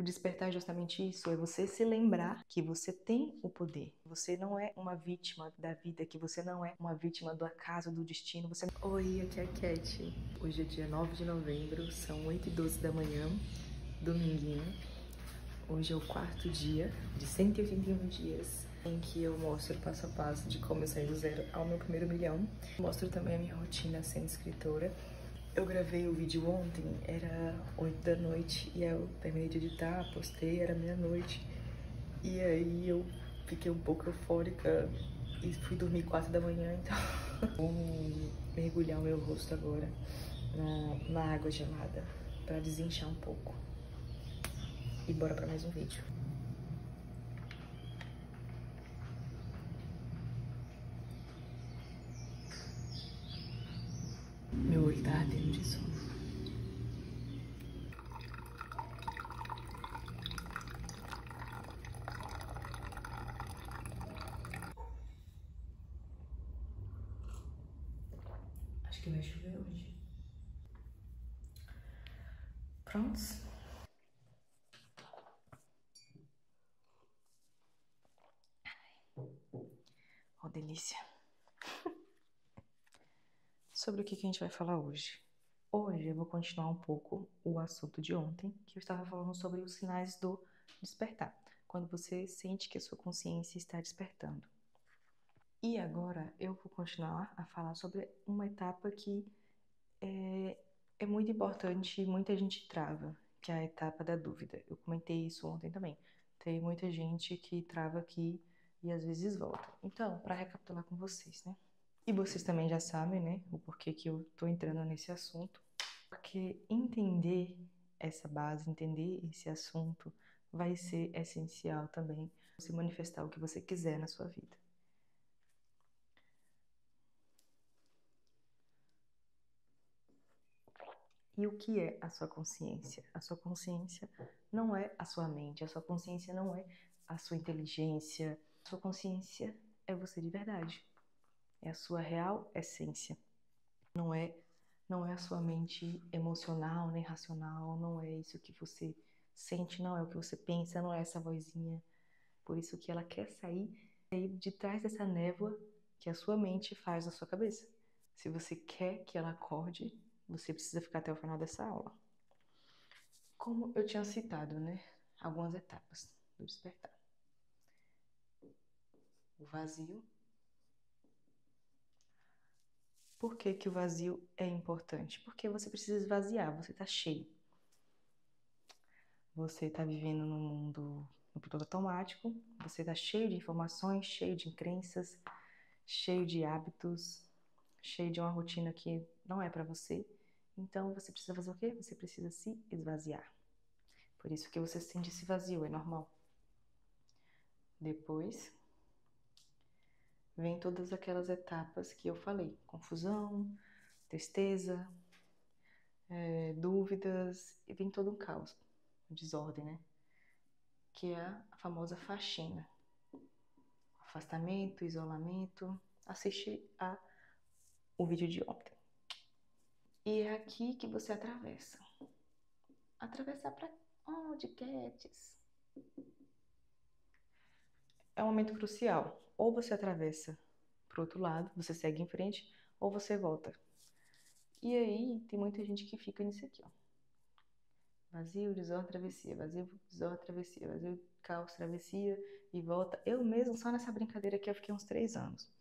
O despertar é justamente isso, é você se lembrar que você tem o poder. Você não é uma vítima da vida, que você não é uma vítima do acaso, do destino. Você... Oi, aqui é a Cat. Hoje é dia 9 de novembro, são 8h12 da manhã, dominguinho. Hoje é o 4º dia de 181 dias em que eu mostro passo a passo de como eu saí do zero ao meu primeiro milhão. Mostro também a minha rotina sendo escritora. Eu gravei o vídeo ontem, era 8 da noite, e eu terminei de editar, postei, era meia-noite. E aí eu fiquei um pouco eufórica e fui dormir 4 da manhã, então vou mergulhar o meu rosto agora na água gelada pra desinchar um pouco. E bora pra mais um vídeo. Meu olho tá ardendo de sono. Acho que vai chover hoje. Prontos? Ó, delícia. Sobre o que a gente vai falar hoje? Hoje eu vou continuar um pouco o assunto de ontem, que eu estava falando sobre os sinais do despertar, quando você sente que a sua consciência está despertando. E agora eu vou continuar a falar sobre uma etapa que é muito importante e muita gente trava, que é a etapa da dúvida. Eu comentei isso ontem também. Tem muita gente que trava aqui e às vezes volta. Então, para recapitular com vocês, né? E vocês também já sabem, né, o porquê que eu tô entrando nesse assunto. Porque entender essa base, entender esse assunto, vai ser essencial também para você manifestar o que você quiser na sua vida. E o que é a sua consciência? A sua consciência não é a sua mente, a sua consciência não é a sua inteligência. A sua consciência é você de verdade. É a sua real essência. Não é a sua mente emocional nem racional, não é isso que você sente, não é o que você pensa, não é essa vozinha. Por isso que ela quer sair de trás dessa névoa que a sua mente faz na sua cabeça. Se você quer que ela acorde, você precisa ficar até o final dessa aula. Como eu tinha citado, né? Algumas etapas do despertar. O vazio. Por que que o vazio é importante? Porque você precisa esvaziar, você está cheio. Você está vivendo num mundo no piloto automático, você está cheio de informações, cheio de crenças, cheio de hábitos, cheio de uma rotina que não é para você. Então você precisa fazer o quê? Você precisa se esvaziar. Por isso que você sente esse vazio, é normal. Depois vem todas aquelas etapas que eu falei: confusão, tristeza, dúvidas, e vem todo um caos, desordem, né? Que é a famosa faxina. Afastamento, isolamento. Assiste o vídeo de ontem. E é aqui que você atravessa. Atravessar para onde, Cats? É um momento crucial. Ou você atravessa para o outro lado, você segue em frente, ou você volta. E aí tem muita gente que fica nisso aqui, ó. Vazio, desordem, travessia. Vazio, desordem, travessia. Vazio, caos, travessia e volta. Eu mesmo, só nessa brincadeira aqui, eu fiquei uns 3 anos.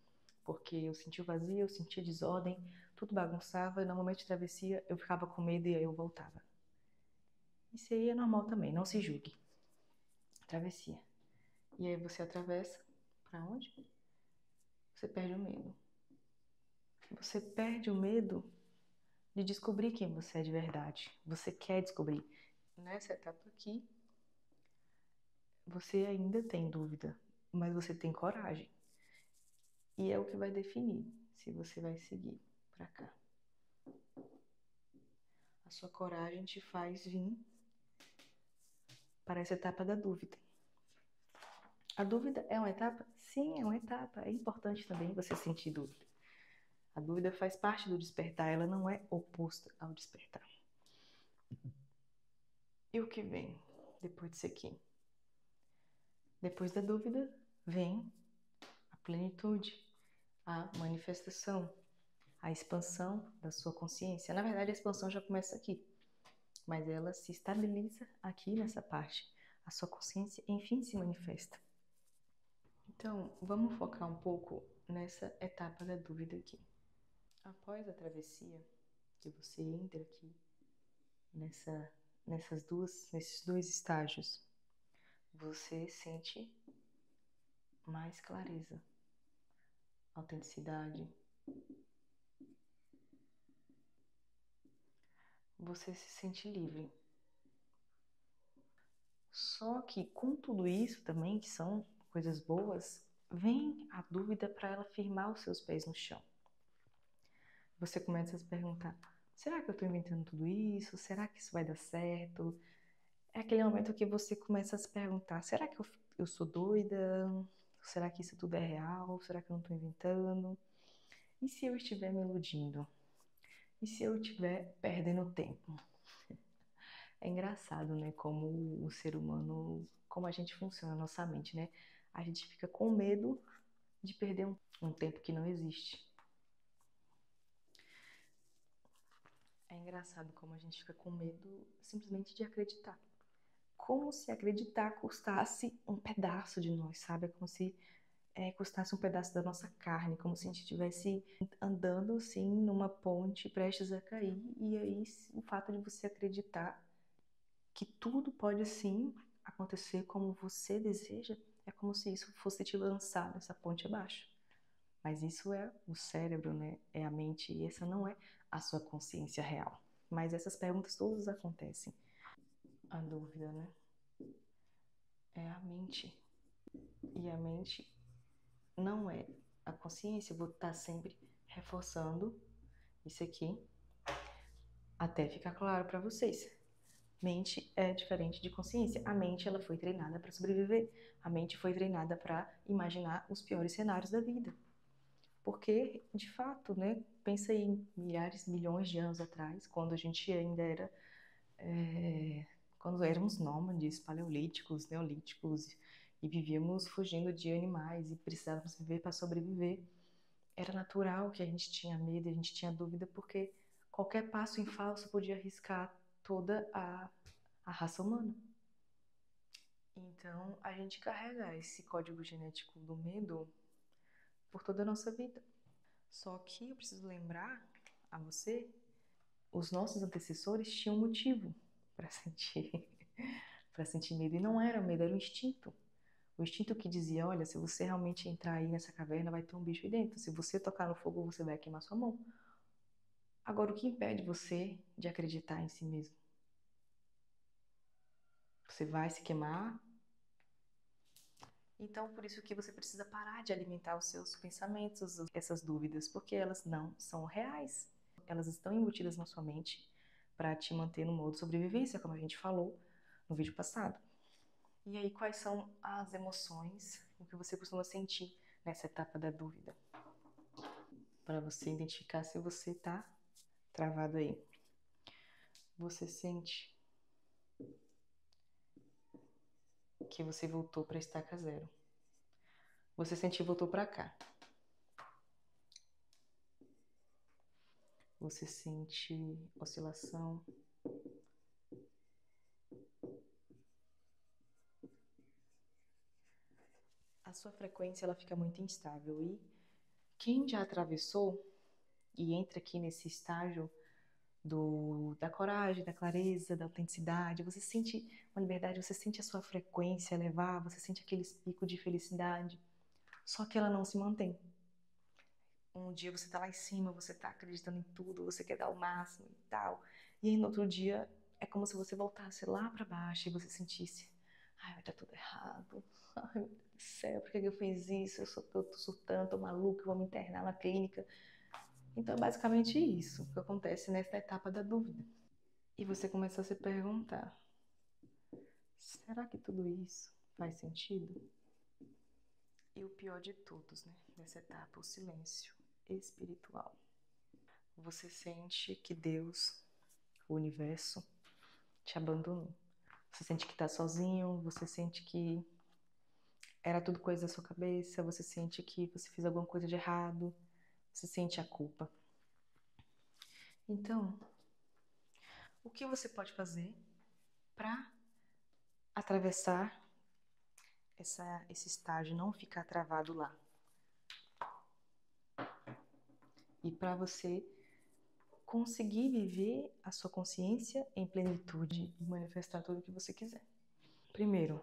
Porque eu sentia o vazio, eu sentia desordem, tudo bagunçava, e no momento de travessia eu ficava com medo e aí eu voltava. Isso aí é normal também, não se julgue. Travessia. E aí você atravessa para onde? Você perde o medo. Você perde o medo de descobrir quem você é de verdade. Você quer descobrir. Nessa etapa aqui, você ainda tem dúvida, mas você tem coragem. E é o que vai definir se você vai seguir para cá. A sua coragem te faz vir para essa etapa da dúvida. A dúvida é uma etapa? Sim, é uma etapa. É importante também você sentir dúvida. A dúvida faz parte do despertar, ela não é oposta ao despertar. E o que vem? depois disso aqui. Depois da dúvida, vem a plenitude, a manifestação, a expansão da sua consciência. Na verdade, a expansão já começa aqui, mas ela se estabiliza aqui nessa parte. A sua consciência, enfim, se manifesta. Então, vamos focar um pouco nessa etapa da dúvida aqui. Após a travessia, que você entra aqui nesses dois estágios, você sente mais clareza, autenticidade. Você se sente livre. Só que com tudo isso também, que são coisas boas, vem a dúvida para ela firmar os seus pés no chão. Você começa a se perguntar, será que eu estou inventando tudo isso? Será que isso vai dar certo? É aquele momento que você começa a se perguntar, será que eu sou doida? Será que isso tudo é real? Será que eu não estou inventando? E se eu estiver me iludindo? E se eu estiver perdendo tempo? É engraçado, né? Como o ser humano, como a gente funciona, a nossa mente, né? A gente fica com medo de perder um tempo que não existe. É engraçado como a gente fica com medo simplesmente de acreditar. Como se acreditar custasse um pedaço de nós, sabe? É como se custasse um pedaço da nossa carne, como se a gente estivesse andando assim numa ponte prestes a cair. E aí o fato de você acreditar que tudo pode sim acontecer como você deseja, é como se isso fosse te lançar nessa ponte abaixo. Mas isso é o cérebro, né? É a mente, e essa não é a sua consciência real. Mas essas perguntas todas acontecem. A dúvida, né? É a mente. E a mente não é a consciência. Eu vou estar sempre reforçando isso aqui até ficar claro para vocês. Mente é diferente de consciência. A mente, ela foi treinada para sobreviver. A mente foi treinada para imaginar os piores cenários da vida. Porque, de fato, né, pensa em milhares, milhões de anos atrás, quando a gente ainda era, quando éramos nômades, paleolíticos, neolíticos, e vivíamos fugindo de animais e precisávamos viver para sobreviver. Era natural que a gente tinha medo, a gente tinha dúvida, porque qualquer passo em falso podia arriscar toda a raça humana. Então, a gente carrega esse código genético do medo por toda a nossa vida. Só que eu preciso lembrar a você, os nossos antecessores tinham motivo para sentir, para sentir medo. E não era medo, era o instinto. O instinto que dizia, olha, se você realmente entrar aí nessa caverna, vai ter um bicho aí dentro. Se você tocar no fogo, você vai queimar sua mão. Agora, o que impede você de acreditar em si mesmo? Você vai se queimar? Então, por isso que você precisa parar de alimentar os seus pensamentos, essas dúvidas, porque elas não são reais. Elas estão embutidas na sua mente para te manter no modo sobrevivência, como a gente falou no vídeo passado. E aí, quais são as emoções, o que você costuma sentir nessa etapa da dúvida? Para você identificar se você está travado aí. Você sente que você voltou para a estaca zero. Você sente que voltou para cá. Você sente oscilação. A sua frequência ela fica muito instável e quem já atravessou e entra aqui nesse estágio da coragem, da clareza, da autenticidade, você sente uma liberdade, você sente a sua frequência elevar, você sente aqueles picos de felicidade, só que ela não se mantém. Um dia você tá lá em cima, você tá acreditando em tudo, você quer dar o máximo e tal, e aí no outro dia é como se você voltasse lá para baixo e você sentisse, ai, vai dar tudo errado, ai, meu Deus do céu, por que eu fiz isso? Eu tô surtando, tô maluca, vou me internar na clínica. Então é basicamente isso que acontece nessa etapa da dúvida. E você começa a se perguntar, será que tudo isso faz sentido? E o pior de todos, né, nessa etapa, o silêncio espiritual. Você sente que Deus, o universo, te abandonou. Você sente que tá sozinho, você sente que era tudo coisa da sua cabeça, você sente que você fez alguma coisa de errado, você sente a culpa. Então, o que você pode fazer para atravessar esse estágio, não ficar travado lá? E para você conseguir viver a sua consciência em plenitude e manifestar tudo o que você quiser. Primeiro,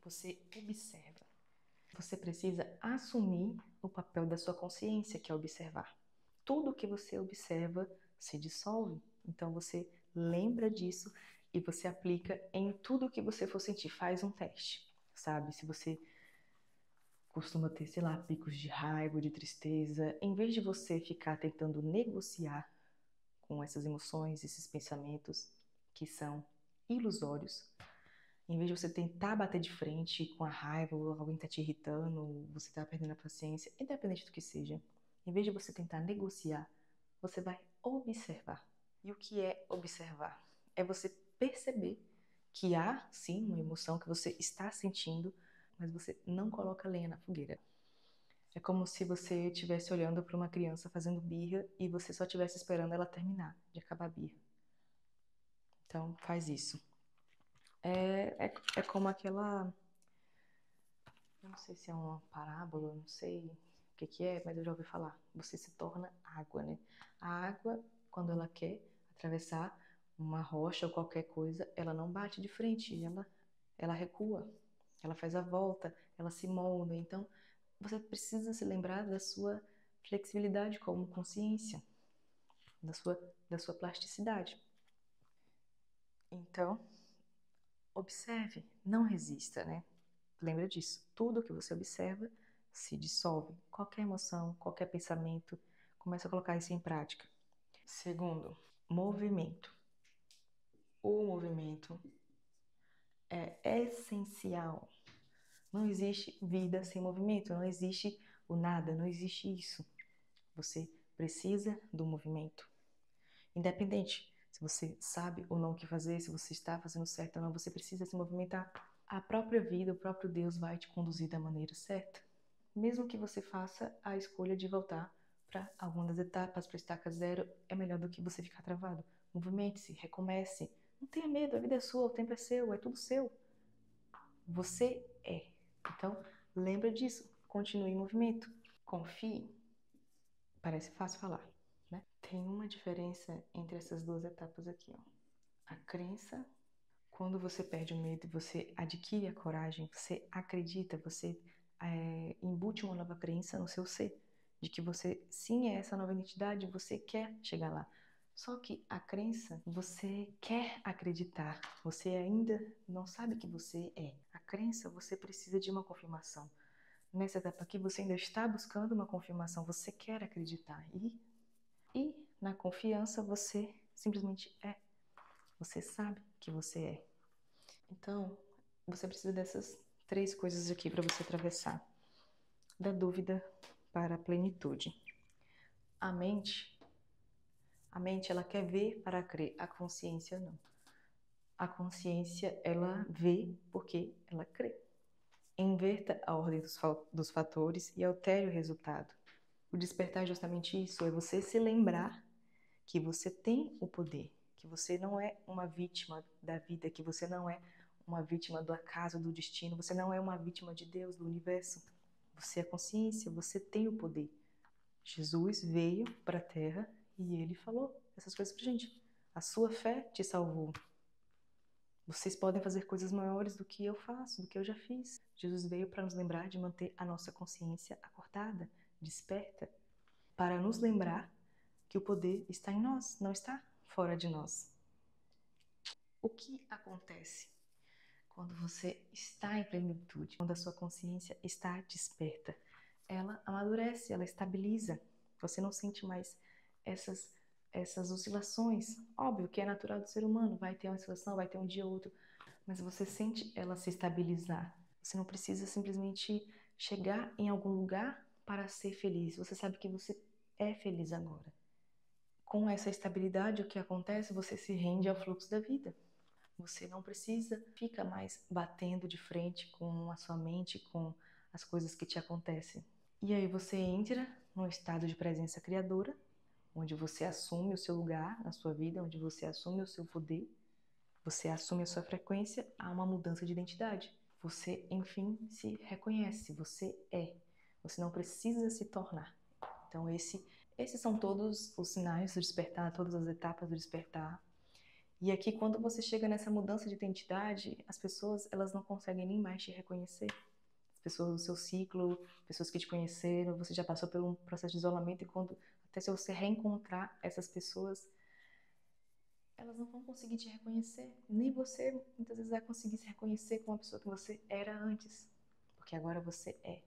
você observa. Você precisa assumir o papel da sua consciência, que é observar. Tudo que você observa se dissolve. Então você lembra disso e você aplica em tudo que você for sentir. Faz um teste, sabe? Se você costuma ter, sei lá, picos de raiva, de tristeza, em vez de você ficar tentando negociar com essas emoções, esses pensamentos que são ilusórios, em vez de você tentar bater de frente com a raiva, ou alguém tá te irritando, ou você tá perdendo a paciência, independente do que seja, em vez de você tentar negociar, você vai observar. E o que é observar? É você perceber que há, sim, uma emoção que você está sentindo, mas você não coloca lenha na fogueira. É como se você estivesse olhando para uma criança fazendo birra e você só estivesse esperando ela terminar de acabar a birra. Então, faz isso. É como aquela... Eu não sei se é uma parábola, não sei o que é, mas eu já ouvi falar. Você se torna água, né? A água, quando ela quer atravessar uma rocha ou qualquer coisa, ela não bate de frente, ela recua, ela faz a volta, ela se molda. Então, você precisa se lembrar da sua flexibilidade como consciência, da sua plasticidade. Então, observe, não resista, né? Lembra disso. Tudo que você observa se dissolve. Qualquer emoção, qualquer pensamento, começa a colocar isso em prática. Segundo, movimento. O movimento é essencial. Não existe vida sem movimento, não existe o nada, não existe isso. Você precisa do movimento. Independente se você sabe ou não o que fazer, se você está fazendo certo ou não, você precisa se movimentar. A própria vida, o próprio Deus vai te conduzir da maneira certa. Mesmo que você faça a escolha de voltar para algumas etapas, para a estaca zero, é melhor do que você ficar travado. Movimente-se, recomece. Não tenha medo, a vida é sua, o tempo é seu, é tudo seu. Você é. Então, lembra disso. Continue em movimento. Confie. Parece fácil falar, né? Tem uma diferença entre essas duas etapas aqui, ó. A crença, quando você perde o medo, você adquire a coragem, você acredita, você embute uma nova crença no seu ser, de que você sim é essa nova identidade, você quer chegar lá. Só que a crença, você quer acreditar, você ainda não sabe que você é. A crença, você precisa de uma confirmação. Nessa etapa aqui, você ainda está buscando uma confirmação, você quer acreditar. E na confiança, você simplesmente é. Você sabe que você é. Então, você precisa dessas 3 coisas aqui para você atravessar. Da dúvida para a plenitude. A mente, ela quer ver para crer. A consciência não. A consciência, ela vê porque ela crê. Inverta a ordem dos fatores e altere o resultado. O despertar é justamente isso, é você se lembrar que você tem o poder, que você não é uma vítima da vida, que você não é uma vítima do acaso, do destino, você não é uma vítima de Deus, do universo. Você é consciência, você tem o poder. Jesus veio para a Terra e ele falou essas coisas pra gente. A sua fé te salvou. Vocês podem fazer coisas maiores do que eu faço, do que eu já fiz. Jesus veio para nos lembrar de manter a nossa consciência acordada, desperta, para nos lembrar que o poder está em nós, não está fora de nós. O que acontece quando você está em plenitude, quando a sua consciência está desperta? Ela amadurece, ela estabiliza. Você não sente mais essas oscilações. Óbvio que é natural do ser humano, vai ter uma oscilação, vai ter um dia ou outro, mas você sente ela se estabilizar. Você não precisa simplesmente chegar em algum lugar para ser feliz. Você sabe que você é feliz agora. Com essa estabilidade, o que acontece? Você se rende ao fluxo da vida. Você não precisa ficar mais batendo de frente com a sua mente, com as coisas que te acontecem. E aí você entra num estado de presença criadora, onde você assume o seu lugar na sua vida, onde você assume o seu poder, você assume a sua frequência, há uma mudança de identidade. Você, enfim, se reconhece, você é. Você não precisa se tornar. Então, esses são todos os sinais do despertar, todas as etapas do despertar. E aqui, quando você chega nessa mudança de identidade, as pessoas, elas não conseguem nem mais te reconhecer. As pessoas do seu ciclo, pessoas que te conheceram, você já passou por um processo de isolamento e quando, até se você reencontrar essas pessoas, elas não vão conseguir te reconhecer. Nem você, muitas vezes, vai conseguir se reconhecer como a pessoa que você era antes. Porque agora você é.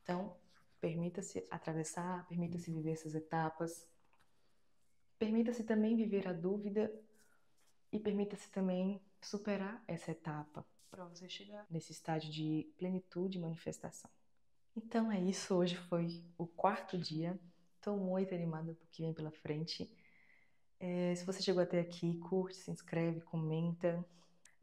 Então, permita-se atravessar, permita-se viver essas etapas. Permita-se também viver a dúvida e permita-se também superar essa etapa para você chegar nesse estágio de plenitude e manifestação. Então é isso, hoje foi o 4º dia. Estou muito animada do que vem pela frente. Se você chegou até aqui, curte, se inscreve, comenta.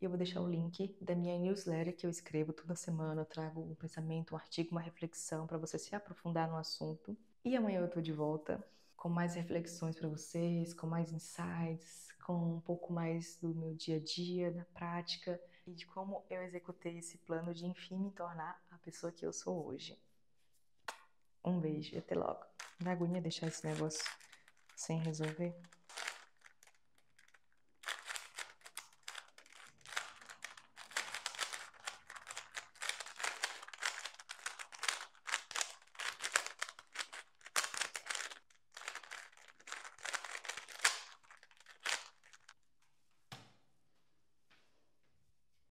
E eu vou deixar o link da minha newsletter que eu escrevo toda semana. Eu trago um pensamento, um artigo, uma reflexão para você se aprofundar no assunto. E amanhã eu tô de volta com mais reflexões para vocês, com mais insights, com um pouco mais do meu dia a dia, da prática e de como eu executei esse plano de enfim me tornar a pessoa que eu sou hoje. Um beijo e até logo. Na agonia deixar esse negócio sem resolver.